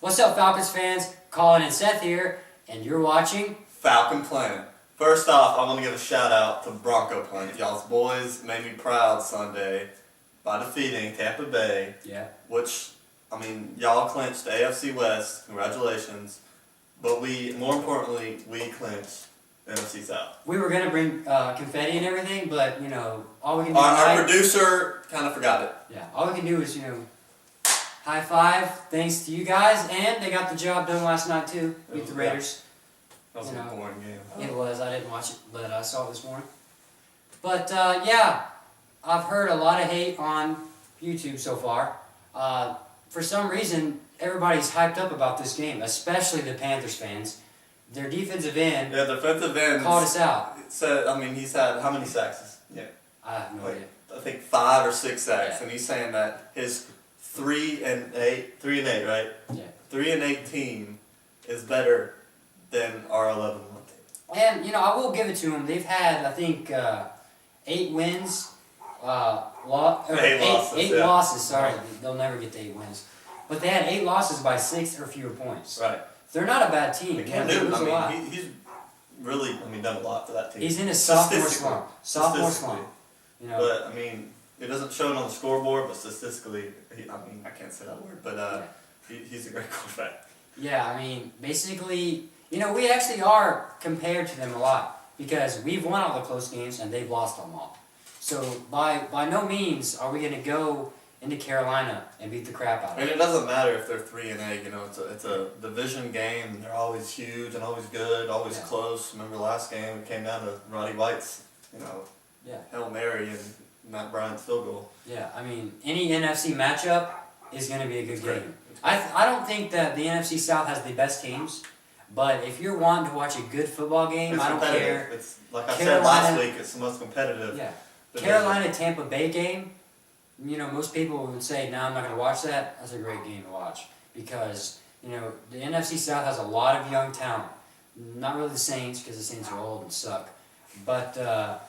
What's up, Falcons fans? Colin and Seth here, and you're watching Falcon Planet. First off, I want to give a shout out to Bronco Planet. Y'all's boys made me proud Sunday by defeating Tampa Bay. Yeah. Which, I mean, y'all clinched the AFC West. Congratulations. But more importantly, we clinched the NFC South. We were gonna bring confetti and everything, but all we can do. Our producer kind of forgot it. Yeah. All we can do is high five, thanks to you guys, and they got the job done last night too. Beat the Raiders. That was a boring game. It was. I didn't watch it, but I saw it this morning. But yeah, I've heard a lot of hate on YouTube so far. For some reason, everybody's hyped up about this game, especially the Panthers fans. Their defensive end. Yeah, defensive end called us out. Said, he's had how many sacks? Yeah. I have no idea. I think 5 or 6 sacks, Yeah. and he's saying that his 3-8, right? Yeah. 3-8 team is better than our 11-1 team. And I will give it to them. They've had, I think, 8 wins. 8 losses. Eight losses. Sorry, they'll never get to 8 wins. But they had 8 losses by 6 or fewer points. Right. They're not a bad team. They can do. He's really, done a lot for that team. He's in his sophomore slump. But it doesn't show it on the scoreboard, but statistically, I can't say that word, but he's a great quarterback. Yeah, basically, we actually are compared to them a lot because we've won all the close games and they've lost them all. So by no means are we going to go into Carolina and beat the crap out of them. And it doesn't matter if they're 3-8. It's a division game. They're always huge and always good, always close. Remember last game it came down to Roddy White's, Hail Mary and Matt Bryant's field goal. Yeah, any NFC matchup is going to be a good game. I don't think that the NFC South has the best teams, but if you're wanting to watch a good football game, I don't care. It's like I said last week. It's the most competitive. Yeah, Carolina Tampa Bay game. Most people would say, "No, I'm not going to watch that." That's a great game to watch because the NFC South has a lot of young talent. Not really the Saints because the Saints are old and suck, but the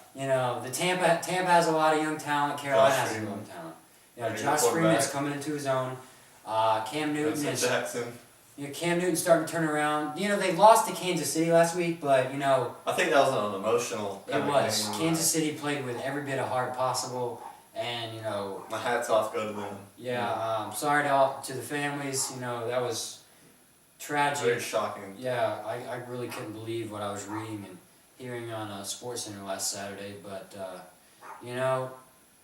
Tampa has a lot of young talent. Carolina has some young talent. Josh Freeman's coming into his own. Cam Newton is. Cam Newton's starting to turn around. They lost to Kansas City last week, but I think that was an emotional. It was. Kansas City played with every bit of heart possible, and my hats off go to them. Yeah. Sorry to the families. That was tragic. Very shocking. Yeah, I really couldn't believe what I was reading and hearing on SportsCenter last Saturday, but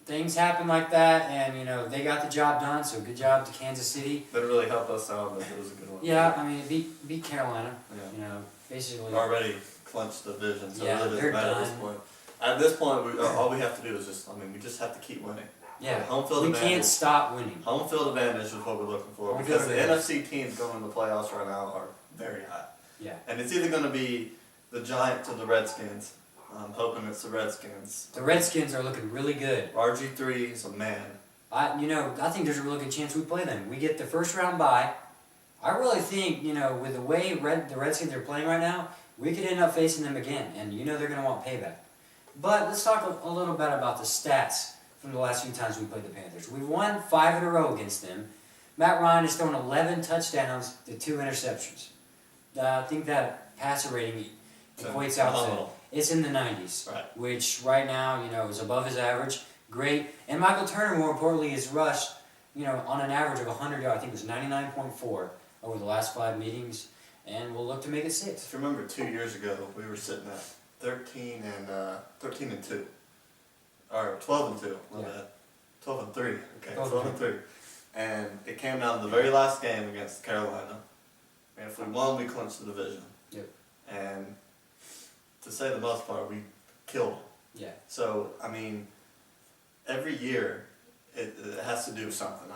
things happen like that, and they got the job done. So good job to Kansas City. That really helped us out. But it was a good one. Yeah, beat Carolina. Yeah. Basically. Already clinched the division, so yeah, it really doesn't matter at this point. At this point, all we have to do is we just have to keep winning. Yeah. Home field we advantage. Can't stop winning. Home field advantage is what we're looking for because the NFC teams going in the playoffs right now are very high. Yeah. And it's either going to be the Giants or the Redskins. I'm hoping it's the Redskins. The Redskins are looking really good. RG3 is a man. I think there's a really good chance we play them. We get the first round bye. I really think, with the way the Redskins are playing right now, we could end up facing them again, and they're going to want payback. But let's talk a little bit about the stats from the last few times we played the Panthers. We've won 5 in a row against them. Matt Ryan has thrown 11 touchdowns to 2 interceptions. I think that passer rating equates out to it's in the 90s, right. Which right now is above his average. Great, and Michael Turner, more importantly, has rushed on an average of 100 yards. I think it was 99.4 over the last 5 meetings, and we'll look to make it 6. If you remember 2 years ago, we were sitting at 13 and 2, or 12 and 2. My bad. 12 and 3. Okay, 12 and 3. And it came down to the very last game against Carolina. And if we won, we clinched the division. Yep. And to say the most part, we killed them. Yeah. So every year it has to do with something.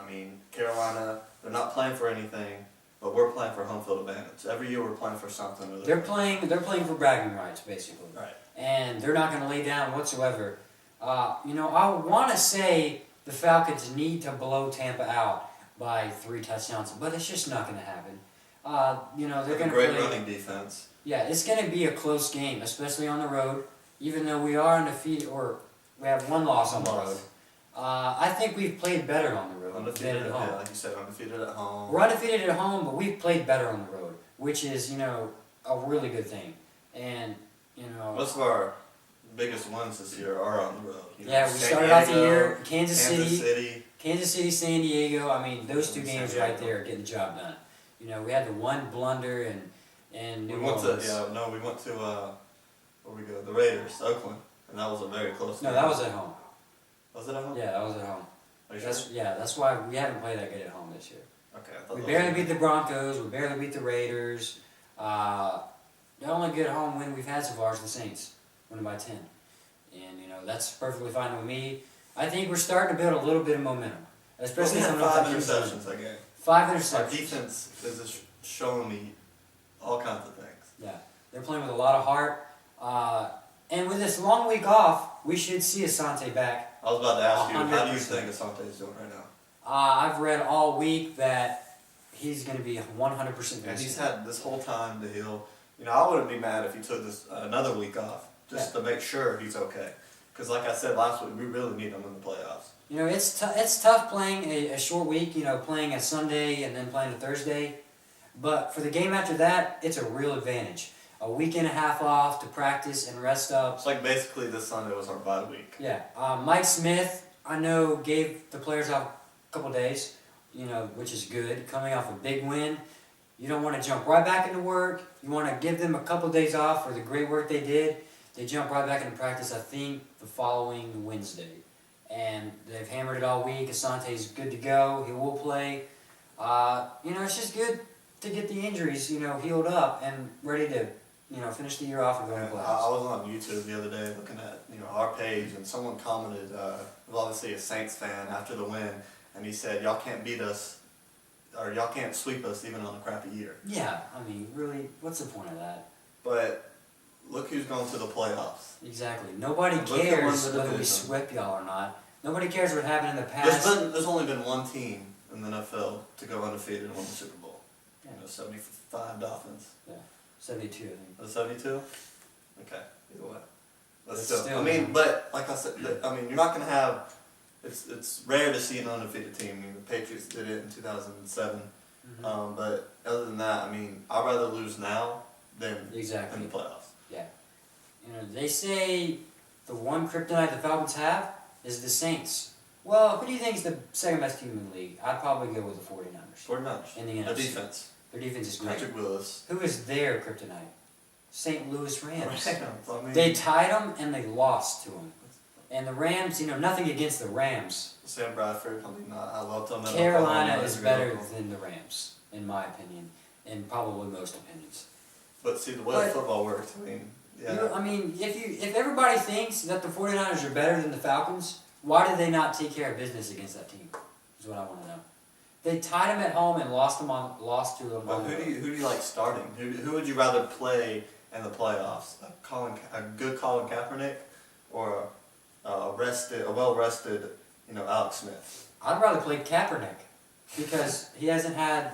Carolina, they're not playing for anything, but we're playing for home field advantage. Every year we're playing for something. They're playing for bragging rights, basically. Right. And they're not going to lay down whatsoever. I want to say the Falcons need to blow Tampa out by 3 touchdowns, but it's just not going to happen. They're going to play. Great running defense. Yeah, it's going to be a close game, especially on the road. Even though we are undefeated, or we have 1 loss on the road, I think we've played better on the road. undefeated than at home. Yeah, like you said, undefeated at home. We're undefeated at home, but we've played better on the road, which is, a really good thing. And, Most of our biggest wins this year are on the road. yeah, we San started out the Diego, year, Kansas City, City. San Diego. I mean, those two And games San right Diego. there getting the job done. We had the one blunder and We went to where we go? The Raiders, Oakland, and that was a very close No, game. that was at home. Was it at home? Yeah, that was at home. Are you sure? That's why we haven't played that good at home this year. Okay, I thought We that barely was beat the Broncos. We barely beat the Raiders. The only good home win we've had so far is the Saints, winning by 10. And, that's perfectly fine with me. I think we're starting to build a little bit of momentum. Especially we had coming off 5 that huge win. interceptions that game. 5 Our interceptions. defense is just showing me all kinds of things. Yeah, they're playing with a lot of heart. And with this long week off, we should see Asante back. I was about to ask you, how do you 100%. think Asante is doing right now? I've read all week that he's going to be 100% And he's good. had this whole time to heal. I wouldn't be mad if he took this another week off just to make sure he's okay. Because like I said last week, we really need him in the playoffs. It's tough playing a short week, playing a Sunday and then playing a Thursday. But for the game after that, it's a real advantage. A week and a half off to practice and rest up. It's like basically this Sunday was our bye week. Yeah. Mike Smith, I know, gave the players off a couple days, which is good. Coming off a big win. You don't want to jump right back into work. You want to give them a couple days off for the great work they did. They jump right back into practice, I think, the following Wednesday. And they've hammered it all week. Asante's good to go. He will play. It's just good to get the injuries, healed up and ready to, finish the year off and go to I playoffs. was on YouTube the other day looking at our page, and someone commented, obviously a Saints fan after the win, and he said, "Y'all can't beat us, or y'all can't sweep us even on a crappy year." Yeah, I mean, really, what's the point of that? But look who's going to the playoffs. Exactly. Nobody Look who won cares the whether we division. swept y'all or not. Nobody cares what happened in the past. There's only been one team in the NFL to go undefeated and win the Super Bowl. Yeah. 75 Dolphins. 72, I think. Was it 72? Okay, either way. But It's still, still- but like I said, you're not going to have. It's rare to see an undefeated team. The Patriots did it in 2007. Mhm. But other than that, I'd rather lose now than Exactly. in the playoffs. Yeah. They say the one kryptonite the Falcons have is the Saints. Well, who do you think is the second best team in the league? I'd probably go with the 49ers. 49ers. In the Their NFC. defense. Their defense is great. Patrick Willis. Who is their kryptonite? St. Louis Rams. Rams. They tied them and they lost to them. And the Rams, nothing against the Rams. Sam Bradford, I loved him. in Carolina Oklahoma. is better than the Rams, in my opinion, and probably most opinions. But see, the way But- football works, yeah. If everybody thinks that the 49ers are better than the Falcons, why did they not take care of business against that team? Is what I want to know. They tied them at home and lost to them But on the road. who do you like starting? Who would you rather play in the playoffs? A good Colin Kaepernick, or a well rested, Alex Smith? I'd rather play Kaepernick because he hasn't had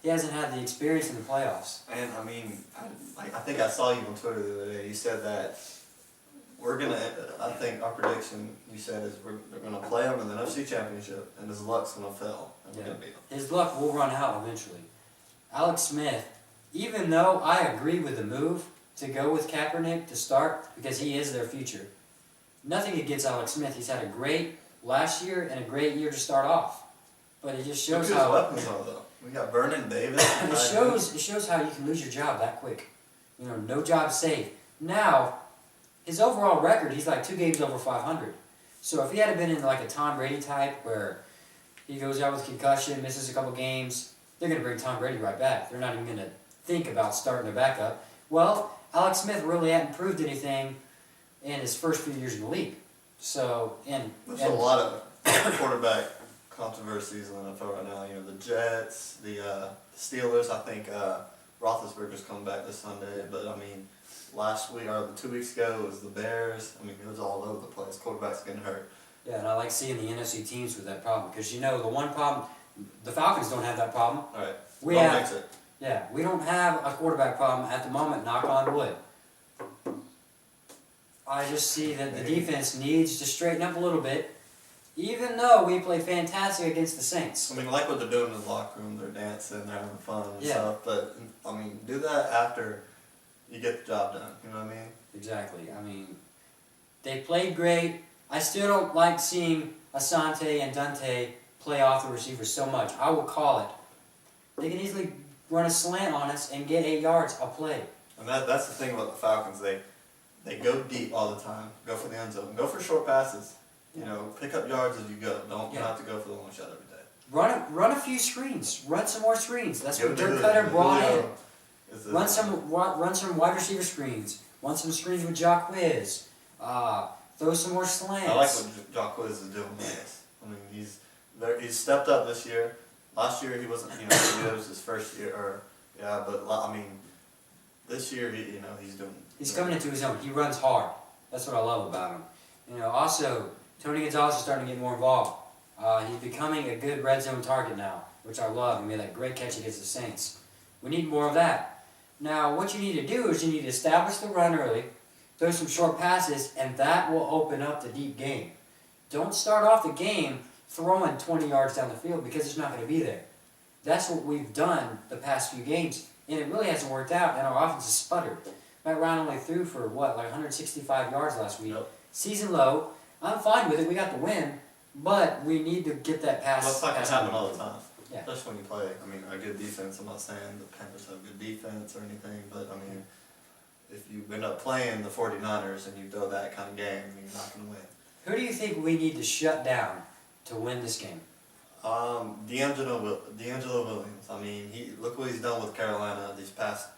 the experience in the playoffs. And I think I saw you on Twitter the other day. You said that I think our prediction, you said, is they're gonna play them in the NFC Championship, and his luck's gonna fail, and we're gonna beat them. His luck will run out eventually. Alex Smith, even though I agree with the move to go with Kaepernick to start because he is their future, nothing against Alex Smith. He's had a great last year and a great year to start off. But it just shows Look who his how weapons are, though. We got Vernon Davis. it shows how you can lose your job that quick. No job safe. Now, his overall record, he's like 2 games over 500. So if he had been in like a Tom Brady type where he goes out with concussion, misses a couple games, they're going to bring Tom Brady right back. They're not even going to think about starting a backup. Well, Alex Smith really hadn't proved anything in his first few years in the league. So, There's a lot of quarterback controversies in the NFL right now. The Jets, the Steelers. I think Roethlisberger's coming back this Sunday. But last week or 2 weeks ago it was the Bears. It was all over the place. Quarterbacks getting hurt. Yeah, and I like seeing the NFC teams with that problem because the one problem, the Falcons don't have that problem. All right. We Don't have, fix it. yeah, we don't have a quarterback problem at the moment. Knock on wood. I just see that the defense needs to straighten up a little bit. Even though we play fantastic against the Saints. I mean, I like what they're doing in the locker room. They're dancing, they're having fun and Yeah. stuff. But I mean, do that after you get the job done. You know what I mean? Exactly. I mean, they played great. I still don't like seeing Asante and Dante play off the receivers so much. I will call it. They can easily run a slant on us and get 8 yards a play. And that's the thing about the Falcons. They go deep all the time. Go for the end zone. Go for short passes. You know, pick up yards as you go. Don't have to go for the long shot every day. Run a few screens. Run some more screens. That's what Give Dirk it Cutter to brought in. Julio. Run some wide receiver screens. Run some screens with Jacquizz. Throw some more slants. I like what Jacquizz is doing with this. I mean, he's stepped up this year. Last year he wasn't. You know, it was his first year. But I mean, this year he's doing. He's coming into his own. He runs hard. That's what I love about him. You know, also Tony Gonzalez is starting to get more involved. He's becoming a good red zone target now, which I love. He made that great catch against the Saints. We need more of that. Now, what you need to do is you need to establish the run early, throw some short passes, and that will open up the deep game. Don't start off the game throwing 20 yards down the field because it's not going to be there. That's what we've done the past few games, and it really hasn't worked out, and our offense has sputtered. Matt Ryan only threw for, like 165 yards last week. Yep. Season low. I'm fine with it. We got the win, but we need to get that pass. Well, it's not going to happen all the time. Yeah. Especially when you play, I mean, a good defense. I'm not saying the Panthers have good defense or anything, but I mean, if you end up playing the 49ers and you throw that kind of game, you're not going to win. Who do you think we need to shut down to win this game? D'Angelo Williams. I mean, look what he's done with Carolina these past.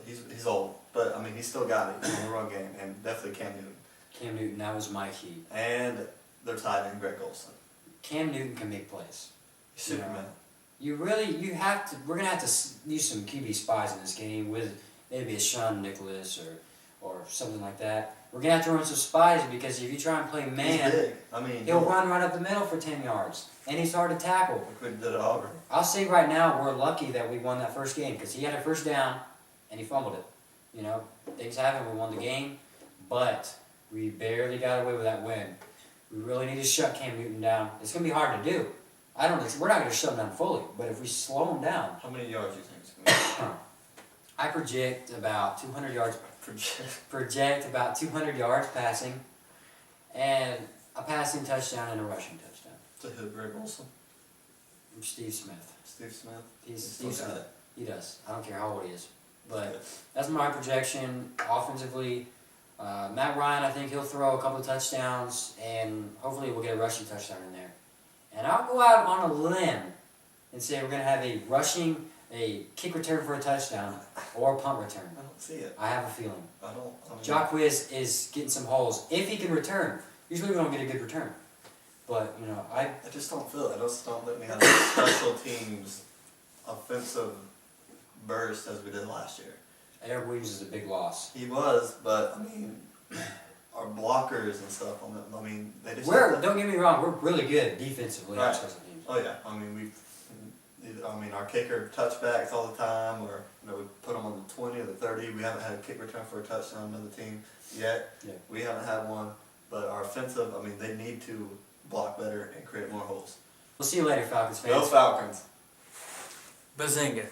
He's old, but I mean, he's still got it in the run game, and definitely Cam Newton. Cam Newton, that was my key. And their tight end, Greg Olsen. Cam Newton can make plays. He's Superman. You have to. We're gonna have to use some QB spies in this game with maybe a Sean Nicholas or something like that. We're gonna have to run some spies because if you try and play man, he's big. I mean, he'll run right up the middle for 10 yards, and he's hard to tackle. Look what he did at Auburn. I'll say right now we're lucky that we won that first game because he had a first down and he fumbled it. You know, things happen. We won the game, but we barely got away with that win. We really need to shut Cam Newton down. It's gonna be hard to do. We're not gonna shut him down fully, but if we slow him down, How many yards do you think it's going to be? I project about 200 yards. Project about 200 yards passing, and a passing touchdown and a rushing touchdown. To who? Greg Olsen? Steve Smith. Steve Smith? Steve Smith. He does. I don't care how old he is. But Yeah. that's my projection offensively. Matt Ryan, I think he'll throw a couple of touchdowns, and hopefully we'll get a rushing touchdown in there. And I'll go out on a limb and say we're going to have a kick return for a touchdown or a punt return. I don't see it. I have a feeling. I mean, Jacquizz is getting some holes. If he can return. Usually we don't get a good return. But, I just don't feel it. I just don't think we have a special teams offensive burst as we did last year. Eric Williams is a big loss. He was, but I mean, our blockers and stuff. I mean, they just. Don't get me wrong. We're really good defensively on Right. special teams. Oh yeah. I mean, our kicker touchbacks all the time, or we put them on the 20 or the 30. We haven't had a kick return for a touchdown on another team yet. Yeah. We haven't had one, but our offensive. I mean, they need to block better and create more holes. We'll see you later, Falcons fans. Go Falcons. Bazinga.